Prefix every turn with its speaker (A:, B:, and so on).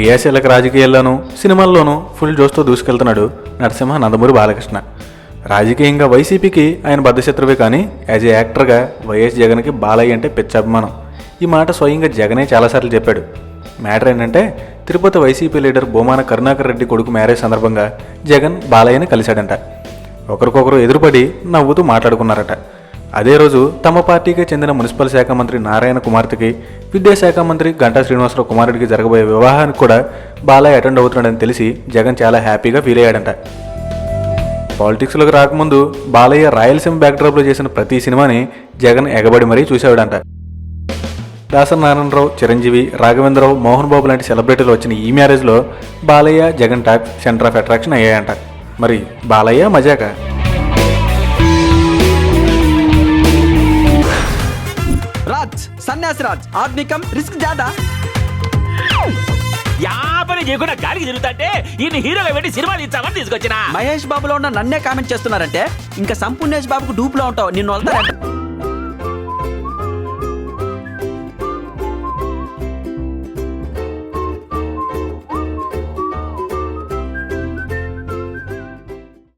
A: క్రియాశీలక రాజకీయాల్లోనూ సినిమాల్లోనూ ఫుల్ జోస్తో దూసుకెళ్తున్నాడు నరసింహ నందమూరి బాలకృష్ణ. రాజకీయంగా వైసీపీకి ఆయన బద్ధశత్రువే, కానీ యాజ్ ఏ యాక్టర్గా వైఎస్ జగన్కి బాలయ్య అంటే పిచ్చాభిమానం. ఈ మాట స్వయంగా జగనే చాలాసార్లు చెప్పాడు. మ్యాటర్ ఏంటంటే, తిరుపతి వైసీపీ లీడర్ బొమాన కరుణాకర్ రెడ్డి కొడుకు మ్యారేజ్ సందర్భంగా జగన్ బాలయ్యని కలిశాడంట. ఒకరికొకరు ఎదురుపడి నవ్వుతూ మాట్లాడుకున్నారట. అదే రోజు తమ పార్టీకే చెందిన మున్సిపల్ శాఖ మంత్రి నారాయణ కుమార్తెకి, విద్యాశాఖ మంత్రి గంటా శ్రీనివాసరావు కుమారుడికి జరగబోయే వివాహానికి కూడా బాలయ్య అటెండ్ అవుతున్నాడని తెలిసి జగన్ చాలా హ్యాపీగా ఫీల్ అయ్యాడంట. పాలిటిక్స్లోకి రాకముందు బాలయ్య రాయలసీమ బ్యాక్డ్రాప్లో చేసిన ప్రతి సినిమాని జగన్ ఎగబడి మరీ చూసేవాడంట. దాసరి నారాయణరావు, చిరంజీవి, రాఘవేంద్రరావు, మోహన్ బాబు లాంటి సెలబ్రిటీలు వచ్చిన ఈ మ్యారేజ్లో Balayya Jagan talk center of attraction అయ్యాయంట. మరి బాలయ్య మజాక.
B: రాజ్ సన్యాసి రాజ్ ఆత్మికం రిస్క్ జాదా
C: యాపని చేయకుండా గాలికి తిరుగుతాంటే ఈయన హీరోగా పెట్టి సినిమాలు ఇచ్చామని తీసుకొచ్చిన
B: మహేష్ బాబులో ఉన్న నన్నే కామెంట్ చేస్తున్నారంటే ఇంకా సంపూర్ణేష్ బాబుకు డూప్ లో ఉంటావు నిన్ను వదలతారంట.